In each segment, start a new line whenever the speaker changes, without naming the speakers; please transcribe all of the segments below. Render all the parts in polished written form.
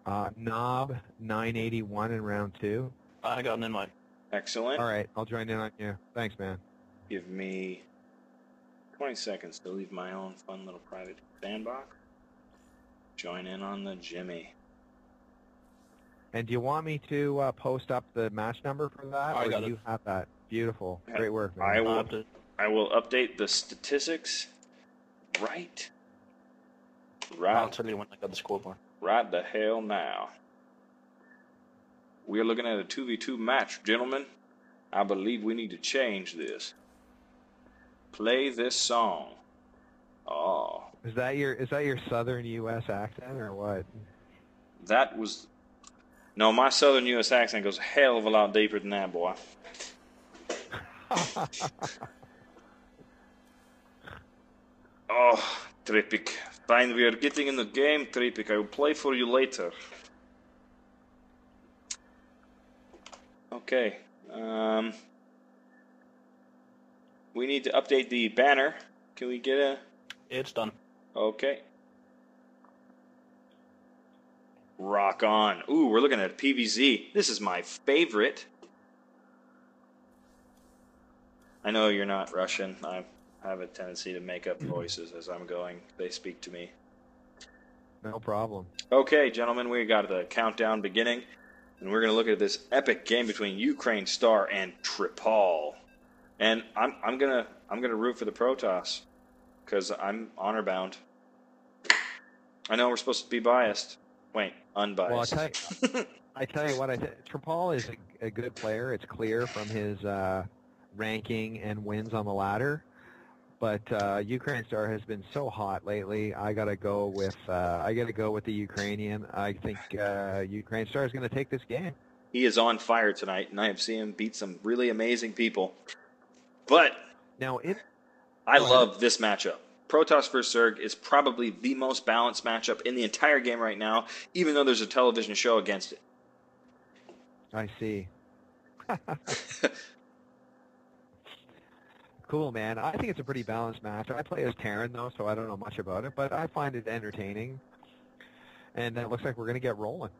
Knob 981 in round 2.
I got an invite.
Excellent.
All right, I'll join in on you. Thanks, man.
Give me 20 seconds to leave my own fun little private sandbox. Join in on the Jimmy.
And do you want me to post up the match number for that?
I
or
got
do
it.
you have that? Beautiful.
Yeah,
Great work, man.
I will update the statistics right
I'll tell you when I got the scoreboard.
right the hell now. We are looking at a 2v2 match, gentlemen. I believe we need to change this. Play this song. Oh,
Is that your Southern U.S. accent or what?
that was... No, my Southern U.S. accent goes a hell of a lot deeper than that, boy. Oh, Trippic. Fine, we are getting in the game, Trippic. I will play for you later. Okay. We need to update the banner. Can we get a...
It's done.
Okay. Rock on. Ooh, we're looking at PVZ. This is my favorite. I know you're not Russian. I have a tendency to make up voices as I'm going. They speak to me.
No problem.
Okay, gentlemen, we got the countdown beginning, and we're going to look at this epic game between Ukraine Star and Tripal. And I'm gonna root for the Protoss because I'm honor bound. I know we're supposed to be biased. Wait, unbiased.
Well, I tell you what, Tripal is a good player. It's clear from his ranking and wins on the ladder. But Ukraine Star has been so hot lately. I gotta go with the Ukrainian. I think Ukraine Star is going to take this game.
He is on fire tonight, and I have seen him beat some really amazing people. But
now
I love this matchup. Protoss vs. Zerg is probably the most balanced matchup in the entire game right now, even though there's a television show against it.
I see. Cool, man. I think it's a pretty balanced match. I play as Terran, though, so I don't know much about it, but I find it entertaining. And it looks like we're going to get rolling.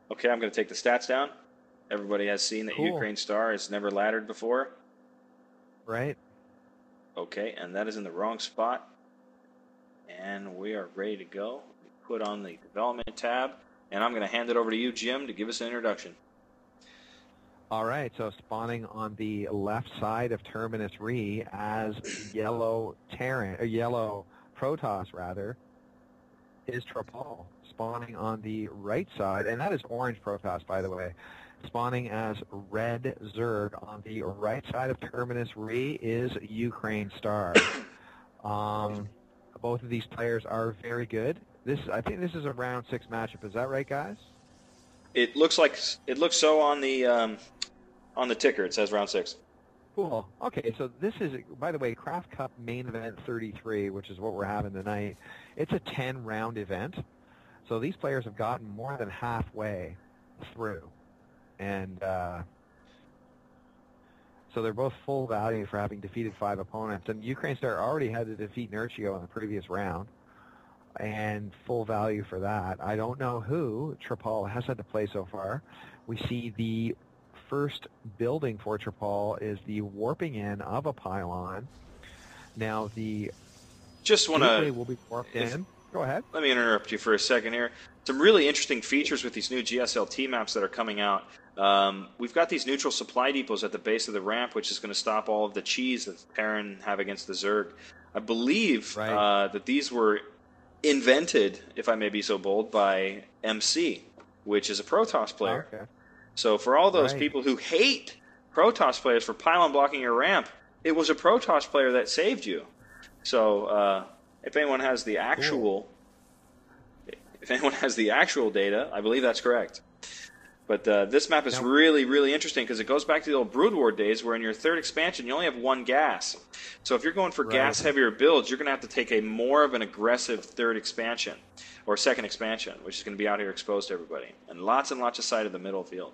Okay, I'm going to take the stats down. Everybody has seen that
Cool.
Ukraine Star has never laddered before.
Right.
Okay, and that is in the wrong spot. And we are ready to go. Put on the development tab, and I'm going to hand it over to you, Jim, to give us an introduction.
All right, so spawning on the left side of Terminus Re as yellow Protoss, rather, is Tripal. Spawning on the right side, and that is orange Protoss, by the way. Spawning as red Zerg on the right side of Terminus Re is Ukraine Star. Both of these players are very good. I think this is a round 6 matchup. Is that right, guys?
It looks so on the ticker. It says round 6.
Cool. Okay, so this is, by the way, CraftCup main event 33, which is what we're having tonight. It's a 10-round event. So these players have gotten more than halfway through. And so they're both full value for having defeated 5 opponents. And Ukraine Star already had to defeat Nurchio in the previous round. And full value for that. I don't know who Tripal has had to play so far. We see the first building for Tripal is the warping in of a pylon. Now the gateway will be warped in. Go ahead.
Let me interrupt you for a second here. Some really interesting features with these new GSLT maps that are coming out. We've got these neutral supply depots at the base of the ramp, which is going to stop all of the cheese that Terran have against the Zerg. I believe that these were invented, if I may be so bold, by MC, which is a Protoss player.
Okay.
So for all those people who hate Protoss players for pylon blocking your ramp, it was a Protoss player that saved you. So if anyone has the actual, data, I believe that's correct. But this map is really, really interesting because it goes back to the old Brood War days where in your 3rd expansion you only have 1 gas. So if you're going for gas-heavier builds, you're going to have to take a more of an aggressive 3rd expansion or 2nd expansion, which is going to be out here exposed to everybody. And lots of sight of the middle field.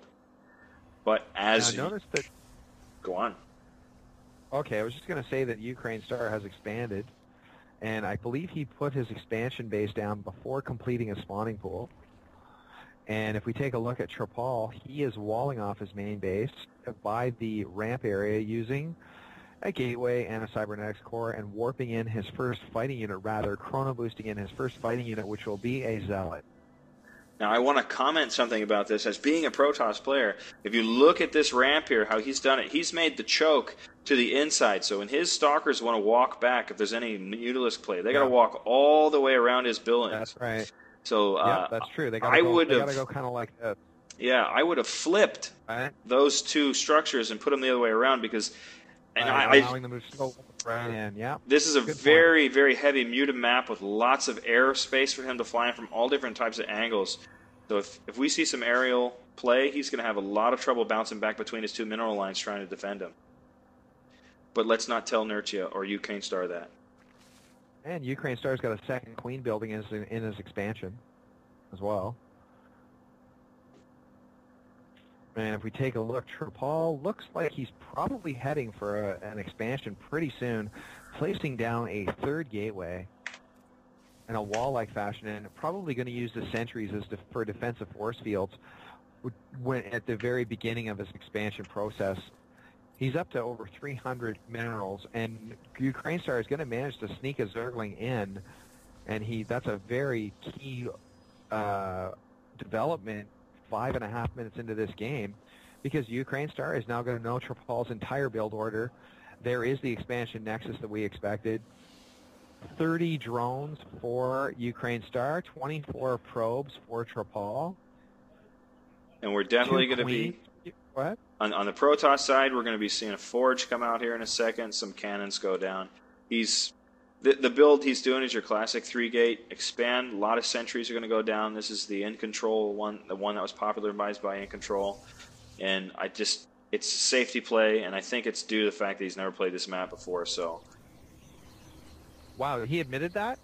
But as
notice that.
Go on.
Okay, I was just going to say that Ukraine Star has expanded, and I believe he put his expansion base down before completing a spawning pool. And if we take a look at Trapal, he is walling off his main base by the ramp area using a gateway and a cybernetics core and warping in his first fighting unit, rather chrono boosting in his first fighting unit, which will be a Zealot.
Now, I want to comment something about this. As being a Protoss player, if you look at this ramp here, how he's done it, he's made the choke to the inside. So when his stalkers want to walk back, if there's any Mutalisk play, they got to walk all the way around his buildings.
That's right.
So
yeah, that's true. They got to go kind of like this.
Yeah, I would have flipped those two structures and put them the other way around because, and
allowing them to go right in. Yeah.
This is a very, very heavy mutant map with lots of airspace for him to fly in from all different types of angles. So if we see some aerial play, he's going to have a lot of trouble bouncing back between his two mineral lines trying to defend him. But let's not tell Nurtia or Ukraine Star that.
And Ukraine Star's got a second queen building in his expansion as well. And if we take a look, Trapal looks like he's probably heading for an expansion pretty soon, placing down a third gateway in a wall-like fashion, and probably going to use the sentries for defensive force fields at the very beginning of his expansion process. He's up to over 300 minerals, and Ukraine Star is going to manage to sneak a Zergling in, and that's a very key development 5.5 minutes into this game, because Ukraine Star is now going to know Trapal's entire build order. There is the expansion nexus that we expected. 30 drones for Ukraine Star, 24 probes for Trapal. And
we're definitely going to be...
What?
On the Protoss side, we're going to be seeing a Forge come out here in a second, some cannons go down. The build he's doing is your classic 3-gate expand. A lot of sentries are going to go down. This is the In Control one, the one that was popularized by In Control. And it's a safety play, and I think it's due to the fact that he's never played this map before. So,
wow, he admitted that?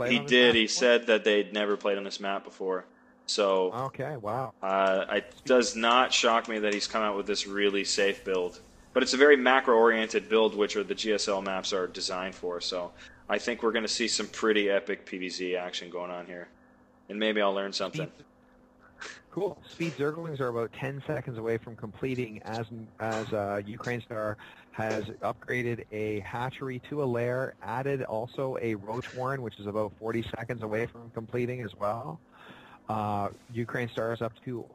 He did. He said that they'd never played on this map before. So,
okay, wow.
It does not shock me that he's come out with this really safe build. But it's a very macro-oriented build, which the GSL maps are designed for. So I think we're going to see some pretty epic PvZ action going on here. And maybe I'll learn something.
Cool. Speed Zerglings are about 10 seconds away from completing as Ukraine Star has upgraded a hatchery to a lair, added also a roach warren, which is about 40 seconds away from completing as well. Ukraine Star is up to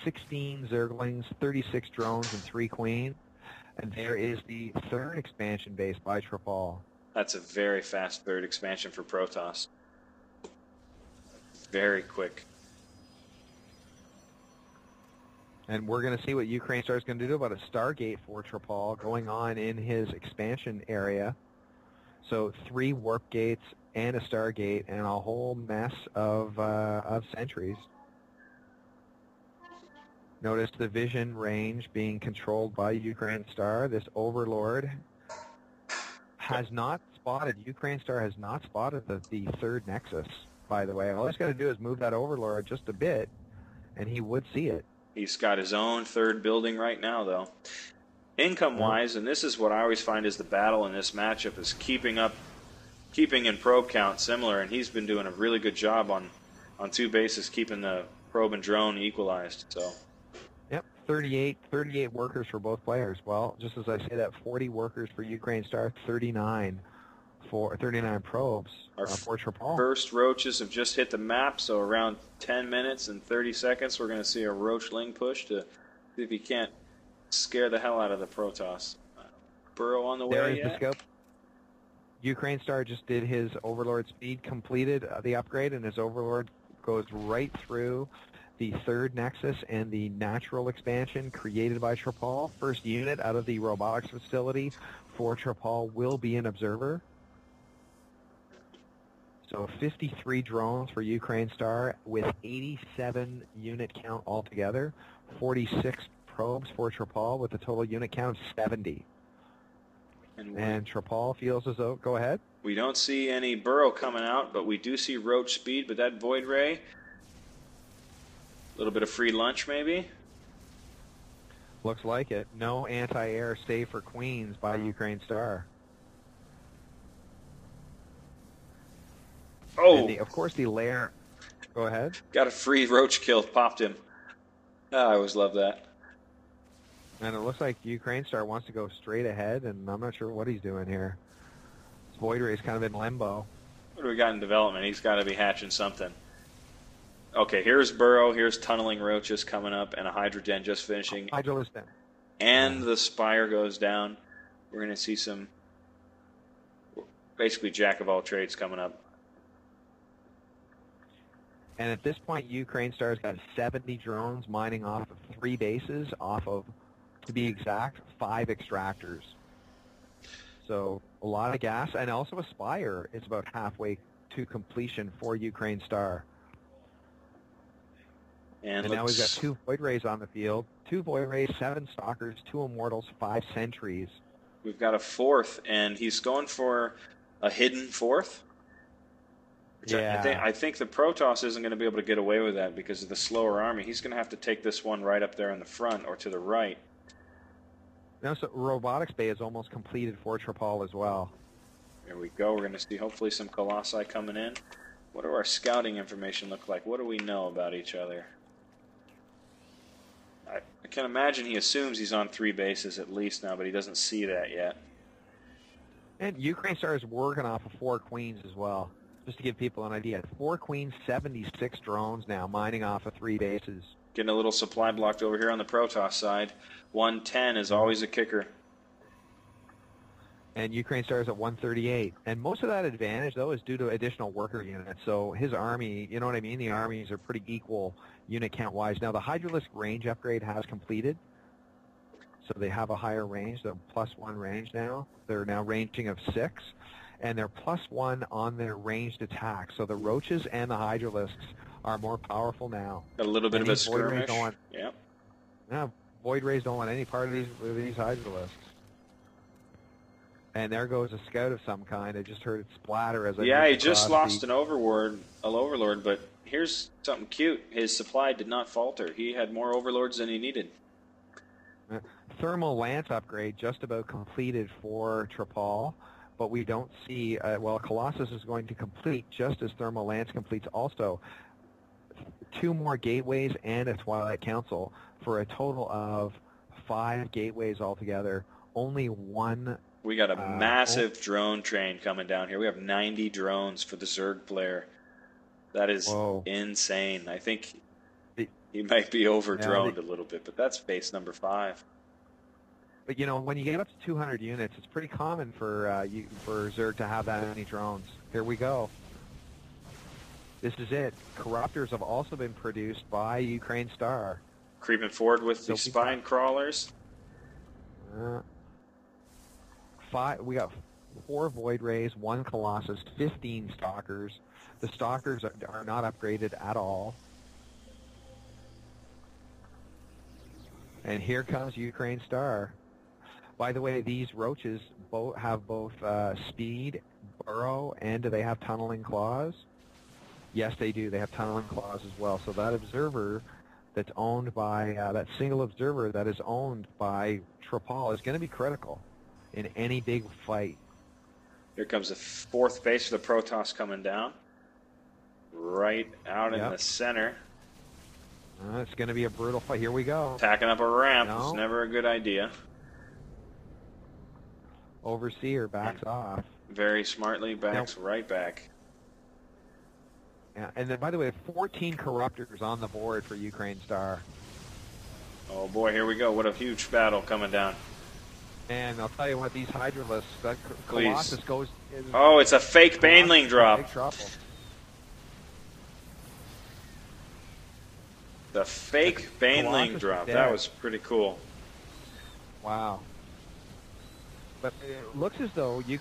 16 Zerglings, 36 drones, and 3 queens. And there is the third expansion base by Trapal.
That's a very fast third expansion for Protoss. Very quick.
And we're going to see what Ukraine Star is going to do about a Stargate for Trapal going on in his expansion area. So 3 warp gates and a Stargate and a whole mess of sentries. Notice the vision range being controlled by Ukraine Star. This Overlord has not spotted, Ukraine Star has not spotted the third Nexus, by the way. All he's got to do is move that Overlord just a bit, and he would see it.
He's got his own third building right now, though. Income-wise, and this is what I always find is the battle in this matchup, is keeping in probe count similar, and he's been doing a really good job on 2 bases, keeping the probe and drone equalized. So.
Yep, 38 workers for both players. Well, just as I say that, 40 workers for Ukraine Star, 39 probes for Trapal.
First roaches have just hit the map, so around 10 minutes and 30 seconds, we're going to see a roachling push to see if he can't scare the hell out of the Protoss. Burrow on the way.
There is the scope. Ukraine Star just did his Overlord speed, completed the upgrade, and his Overlord goes right through the third Nexus and the natural expansion created by Trapal. First unit out of the robotics facility for Trapal will be an observer. So 53 drones for Ukraine Star with 87 unit count altogether. 46 probes for Trapal with a total unit count of 70. And Trapal feels as though... Go ahead.
We don't see any Burrow coming out, but we do see Roach speed. But that Void Ray... A little bit of free lunch, maybe?
Looks like it. No anti-air save for Queens by Ukraine Star.
Oh!
Of course, the lair... Go ahead.
Got a free roach kill, popped him. Oh, I always love that.
And it looks like Ukraine Star wants to go straight ahead, and I'm not sure what he's doing here. Void Ray's kind of in limbo.
What do we got in development? He's got to be hatching something. Okay, here's Burrow, here's Tunneling Roaches coming up, and a Hydrogen just finishing.
Hydralisc down.
And the Spire goes down. We're going to see some, basically, jack-of-all-trades coming up.
And at this point, Ukraine Star's got 70 drones mining off of 3 bases, off of, to be exact, 5 extractors. So a lot of gas, and also a Spire is about halfway to completion for Ukraine Star. And now we've got 2 Void Rays on the field, 2 Void Rays, 7 Stalkers, 2 Immortals, 5 Sentries.
We've got a 4th, and he's going for a hidden 4th.
Yeah.
I think the Protoss isn't going to be able to get away with that because of the slower army. He's going to have to take this one right up there in the front or to the right.
Now, so Robotics Bay is almost completed for Trapal as well.
There we go. We're going to see hopefully some Colossi coming in. What do our scouting information look like? What do we know about each other? I can imagine he assumes he's on 3 bases at least now, but he doesn't see that yet.
And Ukraine Star is working off of 4 Queens as well. Just to give people an idea, 4 Queens, 76 drones now, mining off of 3 bases.
Getting a little supply blocked over here on the Protoss side. 110 is always a kicker.
And Ukraine Star is at 138. And most of that advantage, though, is due to additional worker units. So his army, you know what I mean? The armies are pretty equal unit count-wise. Now, the Hydralisk range upgrade has completed. So they have a higher range. They're +1 range now. They're now ranging of 6. And they're +1 on their ranged attack. So the Roaches and the Hydralisks are more powerful now.
Got a little bit of a skirmish.
Yeah, Void Rays don't want any part of these Hydralisks. And there goes a scout of some kind. I just heard it splatter as I...
Yeah, he just lost an Overlord, but here's something cute. His supply did not falter. He had more Overlords than he needed.
Thermal Lance upgrade just about completed for Trapal. But we don't see, well, Colossus is going to complete just as Thermal Lance completes also. 2 more gateways and a Twilight Council for a total of 5 gateways altogether. Only 1...
We got a massive drone train coming down here. We have 90 drones for the Zerg player. That is insane. I think he might be over-droned a little bit, but that's base number 5.
But, you know, when you get up to 200 units, it's pretty common for Zerg to have that many drones. Here we go. This is it. Corruptors have also been produced by Ukraine Star.
Creeping forward with the Spine Crawlers.
We got 4 Void Rays, 1 Colossus, 15 Stalkers. The Stalkers are not upgraded at all. And here comes Ukraine Star. By the way, these Roaches have both speed, burrow, and do they have tunneling claws? Yes, they do. They have tunneling claws as well. So that observer that's owned by, that single observer that is owned by Trapal is going to be critical in any big fight.
Here comes the 4th base for the Protoss coming down. Right out in the center.
It's going to be a brutal fight. Here we go.
Tacking up a ramp is never a good idea.
Overseer backs off.
Very smartly backs right back.
Yeah, and then, by the way, 14 Corruptors on the board for Ukraine Star.
Oh boy, here we go. What a huge battle coming down.
And I'll tell you what, these Hydralisks, that Colossus goes...
Oh, it's a fake Baneling drop.
Big trouble.
The fake Baneling drop. That was pretty cool.
Wow. But it looks as though Ukraine